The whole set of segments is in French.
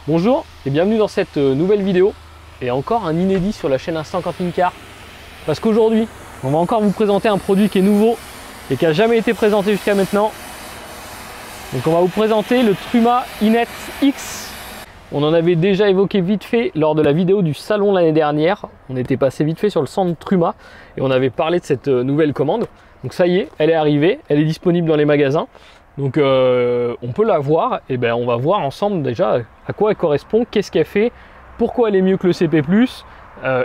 Bonjour et bienvenue dans cette nouvelle vidéo et encore un inédit sur la chaîne Instant Camping Car, parce qu'aujourd'hui on va encore vous présenter un produit qui est nouveau et qui n'a jamais été présenté jusqu'à maintenant. Donc on va vous présenter le Truma Inet X. On en avait déjà évoqué vite fait lors de la vidéo du salon l'année dernière. On était passé vite fait sur le stand Truma et on avait parlé de cette nouvelle commande. Donc ça y est, elle est arrivée, elle est disponible dans les magasins. Donc on peut la voir et ben on va voir ensemble déjà à quoi elle correspond, qu'est-ce qu'elle fait, pourquoi elle est mieux que le CP+,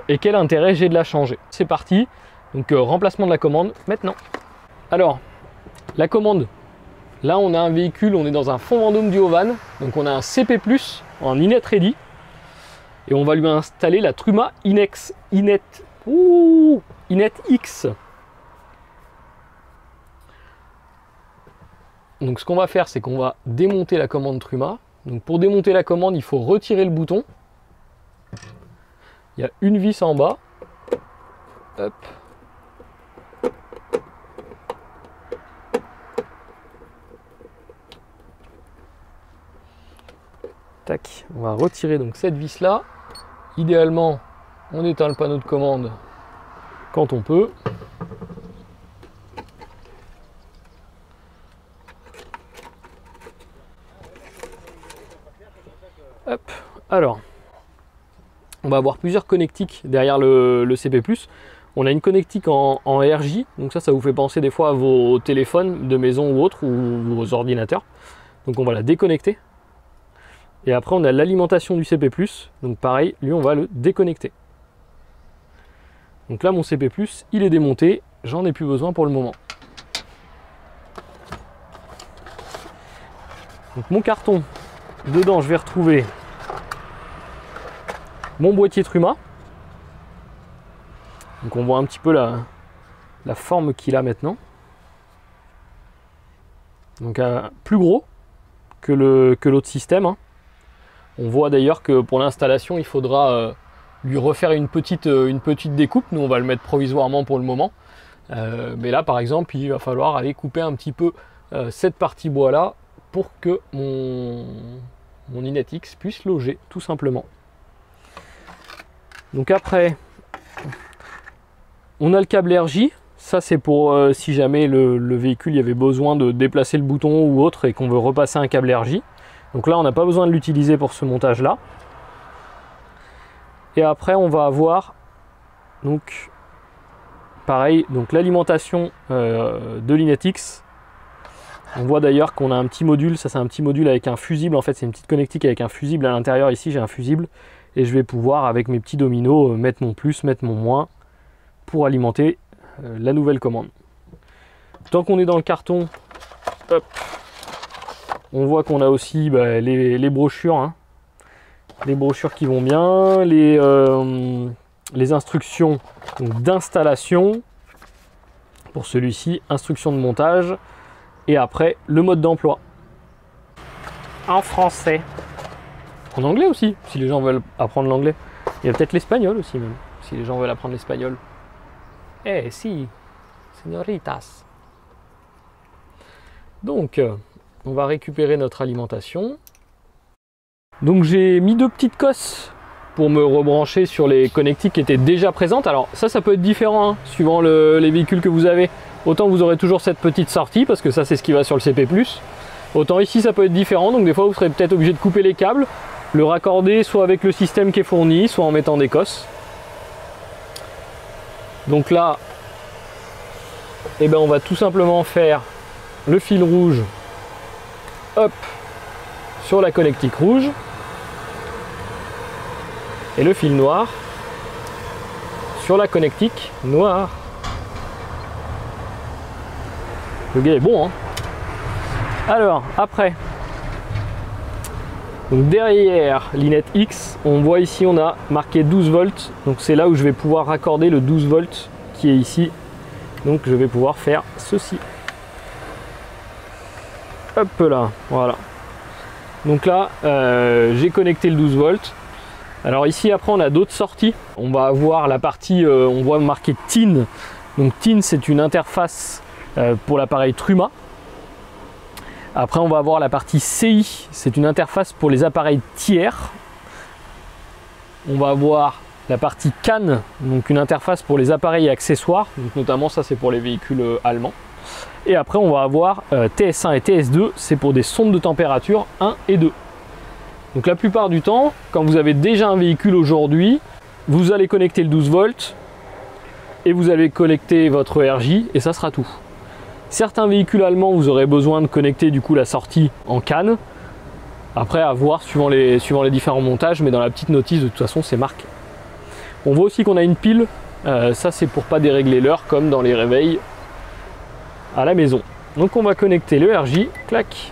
et quel intérêt j'ai de la changer. C'est parti, donc remplacement de la commande maintenant. Alors, la commande, là on a un véhicule, on est dans un fond Vendôme du Haut-Van, donc on a un CP+, en Inet Ready, et on va lui installer la Truma Inet X. Donc ce qu'on va faire, c'est qu'on va démonter la commande Truma. Donc pour démonter la commande, il faut retirer le bouton. Il y a une vis en bas. Hop. Tac. On va retirer donc cette vis là. Idéalement, on éteint le panneau de commande quand on peut. Hop. Alors, on va avoir plusieurs connectiques derrière le CP+. On a une connectique en RJ, donc ça vous fait penser des fois à vos téléphones de maison ou autres, ou vos ordinateurs. Donc on va la déconnecter. Et après on a l'alimentation du CP+, donc pareil, lui on va le déconnecter. Donc là mon CP+, il est démonté, j'en ai plus besoin pour le moment. Donc mon carton, dedans je vais retrouver mon boîtier Truma. Donc on voit un petit peu la forme qu'il a maintenant. Donc plus gros que l'autre système, hein. On voit d'ailleurs que pour l'installation il faudra lui refaire une petite découpe. Nous on va le mettre provisoirement pour le moment. Mais là par exemple il va falloir aller couper un petit peu cette partie bois là pour que mon Inet X puisse loger tout simplement. Donc après, on a le câble RJ. Ça c'est pour si jamais le véhicule il y avait besoin de déplacer le bouton ou autre et qu'on veut repasser un câble RJ. Donc là on n'a pas besoin de l'utiliser pour ce montage là. Et après on va avoir donc pareil, donc l'alimentation de l'Inet X. On voit d'ailleurs qu'on a un petit module, ça c'est un petit module avec un fusible, en fait c'est une petite connectique avec un fusible à l'intérieur. Ici j'ai un fusible et je vais pouvoir avec mes petits dominos mettre mon plus, mettre mon moins pour alimenter la nouvelle commande. Tant qu'on est dans le carton, hop, on voit qu'on a aussi les brochures, hein, les brochures qui vont bien, les instructions d'installation pour celui-ci, instructions de montage. Et après, le mode d'emploi. En français. En anglais aussi, si les gens veulent apprendre l'anglais. Il y a peut-être l'espagnol aussi même, si les gens veulent apprendre l'espagnol. Eh si, señoritas. Donc, on va récupérer notre alimentation. Donc j'ai mis deux petites cosses pour me rebrancher sur les connectiques qui étaient déjà présentes. Alors ça peut être différent, hein, suivant les véhicules que vous avez. Autant vous aurez toujours cette petite sortie, parce que ça c'est ce qui va sur le CP+. Autant ici ça peut être différent, donc des fois vous serez peut-être obligé de couper les câbles, le raccorder soit avec le système qui est fourni, soit en mettant des cosses. Donc là, eh ben on va tout simplement faire le fil rouge, hop, sur la connectique rouge, et le fil noir sur la connectique noire. Le gars est bon, hein. Alors après, donc derrière l'Inet X, on voit ici on a marqué 12 volts. Donc c'est là où je vais pouvoir raccorder le 12 volts qui est ici. Donc je vais pouvoir faire ceci. Hop là, voilà. Donc là, j'ai connecté le 12 volts. Alors ici après on a d'autres sorties. On va avoir la partie, on voit marqué TIN. Donc TIN c'est une interface pour l'appareil Truma. Après, on va avoir la partie CI, c'est une interface pour les appareils tiers. On va avoir la partie CAN, donc une interface pour les appareils et accessoires, donc notamment ça c'est pour les véhicules allemands. Et après on va avoir TS1 et TS2, c'est pour des sondes de température 1 et 2. Donc la plupart du temps, quand vous avez déjà un véhicule aujourd'hui, vous allez connecter le 12 volts et vous allez connecter votre RJ et ça sera tout. Certains véhicules allemands, vous aurez besoin de connecter du coup la sortie en CAN. Après à voir suivant les différents montages, mais dans la petite notice de toute façon c'est marqué. On voit aussi qu'on a une pile, ça c'est pour pas dérégler l'heure comme dans les réveils à la maison. Donc on va connecter le RJ, clac.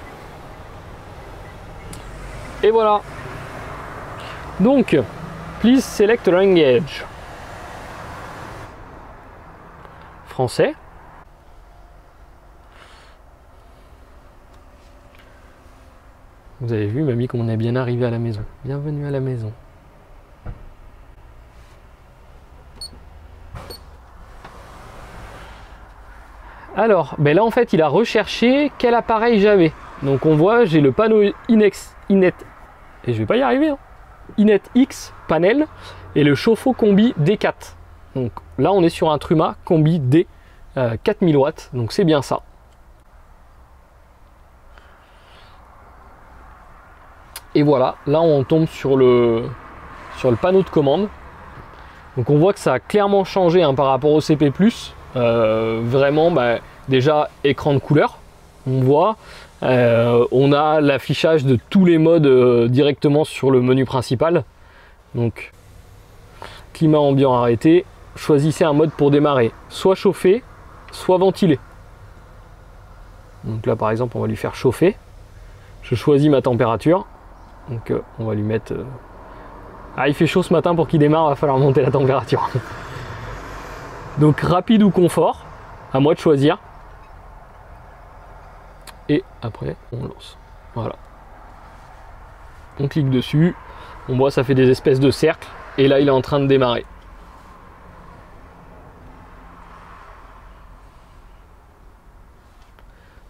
Et voilà. Donc, please select language. Français. Vous avez vu, mamie, comme on est bien arrivé à la maison. Bienvenue à la maison. Alors, ben là en fait, il a recherché quel appareil j'avais. Donc on voit, j'ai le panneau Inet, et je vais pas y arriver, hein. Inet X panel et le chauffe-eau combi D4. Donc là, on est sur un Truma combi D 4000 watts, donc c'est bien ça. Et voilà, là on tombe sur le panneau de commande. Donc on voit que ça a clairement changé hein, par rapport au CP+. Vraiment, bah, déjà écran de couleur, on voit. On a l'affichage de tous les modes directement sur le menu principal. Donc climat ambiant arrêté. Choisissez un mode pour démarrer, soit chauffé, soit ventilé. Donc là par exemple on va lui faire chauffer. Je choisis ma température. Donc on va lui mettre... Ah, il fait chaud ce matin, pour qu'il démarre, il va falloir monter la température. Donc rapide ou confort, à moi de choisir. Et après on lance. Voilà. On clique dessus, on voit ça fait des espèces de cercles. Et là il est en train de démarrer.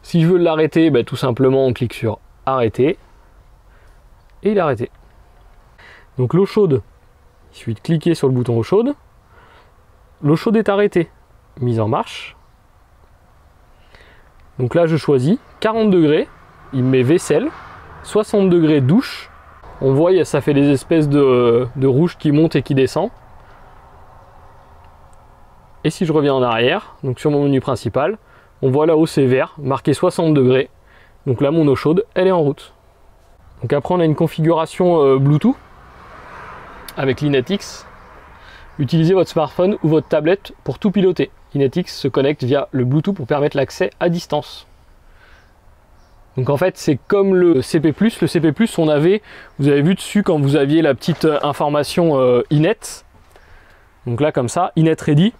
Si je veux l'arrêter, bah, tout simplement on clique sur arrêter. Et il est arrêté. Donc l'eau chaude, il suffit de cliquer sur le bouton eau chaude. L'eau chaude est arrêtée, mise en marche. Donc là je choisis 40 degrés, il met vaisselle, 60 degrés douche. On voit, ça fait des espèces de rouge qui monte et qui descend. Et si je reviens en arrière, donc sur mon menu principal, on voit là-haut c'est vert, marqué 60 degrés. Donc là mon eau chaude, elle est en route. Donc après on a une configuration Bluetooth avec l'Inetix. Utilisez votre smartphone ou votre tablette pour tout piloter. Inetix se connecte via le Bluetooth pour permettre l'accès à distance. Donc en fait c'est comme le CP+. Le CP+, on avait, vous avez vu dessus quand vous aviez la petite information Inet. Donc là comme ça, Inet Ready.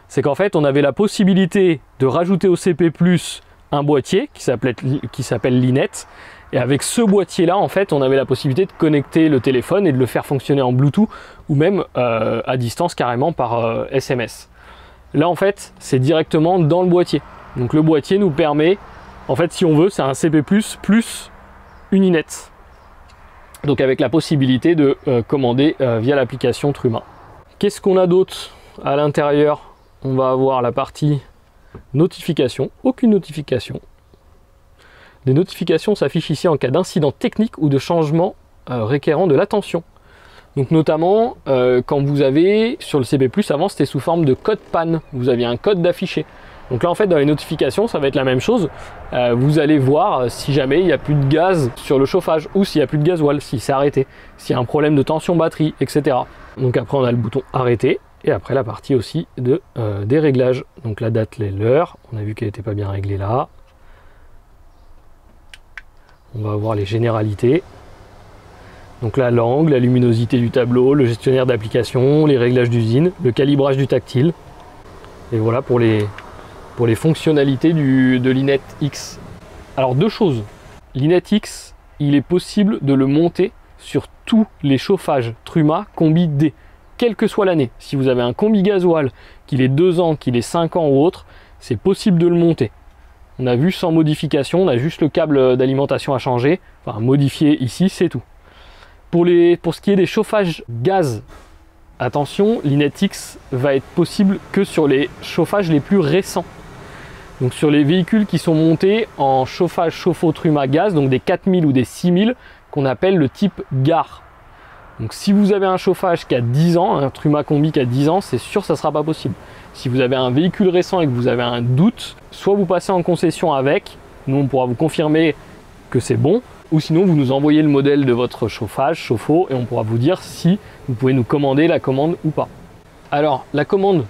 C'est qu'en fait on avait la possibilité de rajouter au CP+, un boîtier qui s'appelle l'Inet. Et avec ce boîtier là en fait on avait la possibilité de connecter le téléphone et de le faire fonctionner en Bluetooth ou même à distance carrément par SMS. Là en fait c'est directement dans le boîtier. Donc le boîtier nous permet, en fait si on veut c'est un CP++ plus une Inet. Donc avec la possibilité de commander via l'application Truma. Qu'est-ce qu'on a d'autre à l'intérieur? On va avoir la partie notification, aucune notification. Des notifications s'affichent ici en cas d'incident technique ou de changement requérant de l'attention. Donc notamment quand vous avez sur le CP+, avant c'était sous forme de code panne, vous aviez un code d'affiché. Donc là en fait dans les notifications ça va être la même chose. Vous allez voir si jamais il n'y a plus de gaz sur le chauffage ou s'il n'y a plus de gasoil, si c'est arrêté, s'il y a un problème de tension batterie, etc. Donc après on a le bouton arrêter et après la partie aussi de, des réglages. Donc la date, l'heure, on a vu qu'elle n'était pas bien réglée là. On va voir les généralités. Donc là, l'angle, la luminosité du tableau, le gestionnaire d'application, les réglages d'usine, le calibrage du tactile. Et voilà pour les fonctionnalités de l'Inet X. Alors deux choses. L'Inet X, il est possible de le monter sur tous les chauffages Truma Combi D, quelle que soit l'année. Si vous avez un combi gasoil, qu'il ait 2 ans, qu'il ait 5 ans ou autre, c'est possible de le monter. On a vu sans modification, on a juste le câble d'alimentation à changer, enfin modifié ici, c'est tout. Pour ce qui est des chauffages gaz, attention, l'Inetix va être possible que sur les chauffages les plus récents. Donc sur les véhicules qui sont montés en chauffage chauffe-eau Truma gaz, donc des 4000 ou des 6000, qu'on appelle le type GAR. Donc si vous avez un chauffage qui a 10 ans, un Truma Combi qui a 10 ans, c'est sûr que ça ne sera pas possible. Si vous avez un véhicule récent et que vous avez un doute, soit vous passez en concession avec, nous on pourra vous confirmer que c'est bon, ou sinon vous nous envoyez le modèle de votre chauffage, chauffe-eau, et on pourra vous dire si vous pouvez nous commander la commande ou pas. Alors la commande,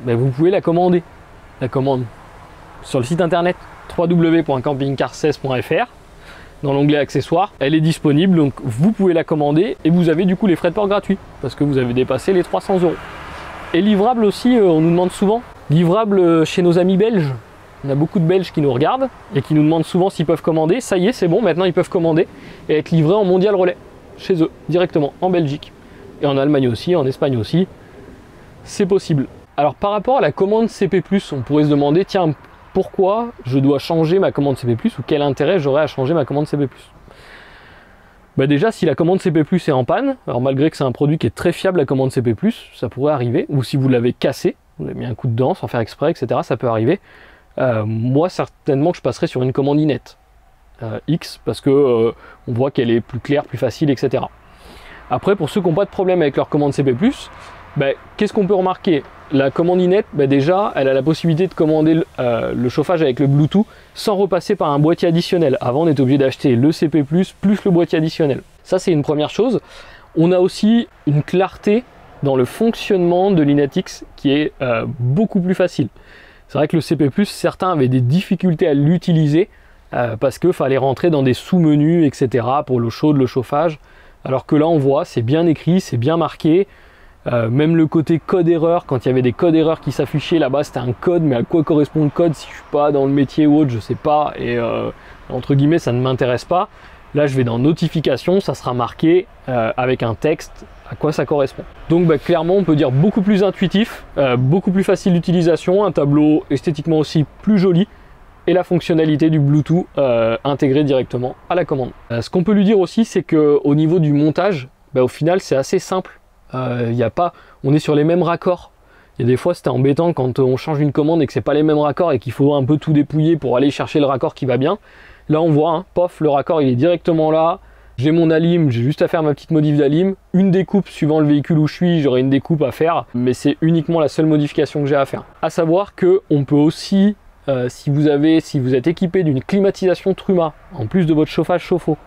ben, vous pouvez la commander, sur le site internet www.campingcar16.fr. Dans l'onglet accessoires, elle est disponible, donc vous pouvez la commander et vous avez du coup les frais de port gratuits parce que vous avez dépassé les 300 €. Et livrable aussi, on nous demande souvent, livrable chez nos amis belges. On a beaucoup de Belges qui nous regardent et qui nous demandent souvent s'ils peuvent commander. Ça y est, c'est bon, maintenant ils peuvent commander et être livrés en mondial relais chez eux, directement en Belgique. Et en Allemagne aussi, en Espagne aussi, c'est possible. Alors par rapport à la commande CP+, on pourrait se demander, tiens, pourquoi je dois changer ma commande CP+, ou quel intérêt j'aurais à changer ma commande CP+. Bah déjà, si la commande CP+, est en panne, alors malgré que c'est un produit qui est très fiable, la commande CP+, ça pourrait arriver, ou si vous l'avez cassé, vous avez mis un coup de dent sans faire exprès, etc., ça peut arriver. Moi, certainement que je passerai sur une commande Inet X, parce que on voit qu'elle est plus claire, plus facile, etc. Après, pour ceux qui n'ont pas de problème avec leur commande CP+, qu'est-ce qu'on peut remarquer? La commande Inet, déjà, elle a la possibilité de commander le chauffage avec le Bluetooth sans repasser par un boîtier additionnel. Avant, on était obligé d'acheter le CP+, plus le boîtier additionnel. Ça, c'est une première chose. On a aussi une clarté dans le fonctionnement de l'Inetix qui est beaucoup plus facile. C'est vrai que le CP+, certains avaient des difficultés à l'utiliser parce qu'il fallait rentrer dans des sous-menus, etc. pour l'eau chaude, le chauffage. Alors que là, on voit, c'est bien écrit, c'est bien marqué. Même le côté code erreur, quand il y avait des codes erreurs qui s'affichaient là-bas, c'était un code, mais à quoi correspond le code? Si je suis pas dans le métier ou autre, je sais pas, et entre guillemets ça ne m'intéresse pas. Là je vais dans notification, ça sera marqué avec un texte à quoi ça correspond. Donc clairement on peut dire beaucoup plus intuitif, beaucoup plus facile d'utilisation, un tableau esthétiquement aussi plus joli, et la fonctionnalité du Bluetooth intégrée directement à la commande. Ce qu'on peut lui dire aussi, c'est qu'au niveau du montage, au final c'est assez simple. On est sur les mêmes raccords. Il y a des fois c'était embêtant quand on change une commande et que c'est pas les mêmes raccords et qu'il faut un peu tout dépouiller pour aller chercher le raccord qui va bien. Là on voit, pof, le raccord il est directement là. J'ai mon alim, j'ai juste à faire ma petite modif d'alim. Une découpe suivant le véhicule où je suis, j'aurai une découpe à faire, mais c'est uniquement la seule modification que j'ai à faire. À savoir que on peut aussi, si vous êtes équipé d'une climatisation Truma, en plus de votre chauffage chauffe-eau,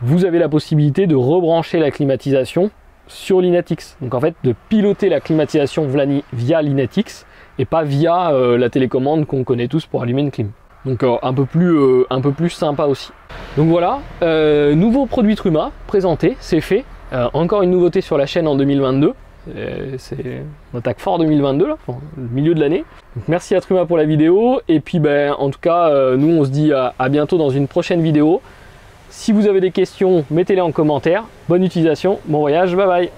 vous avez la possibilité de rebrancher la climatisation sur l'Inetix. Donc en fait de piloter la climatisation via l'Inetix et pas via la télécommande qu'on connaît tous pour allumer une clim. Donc un peu plus sympa aussi. Donc voilà, nouveau produit Truma présenté, c'est fait. Encore une nouveauté sur la chaîne en 2022. On attaque fort 2022 là, enfin, le milieu de l'année. Donc merci à Truma pour la vidéo et puis en tout cas nous on se dit à bientôt dans une prochaine vidéo. Si vous avez des questions, mettez-les en commentaire. Bonne utilisation, bon voyage, bye bye.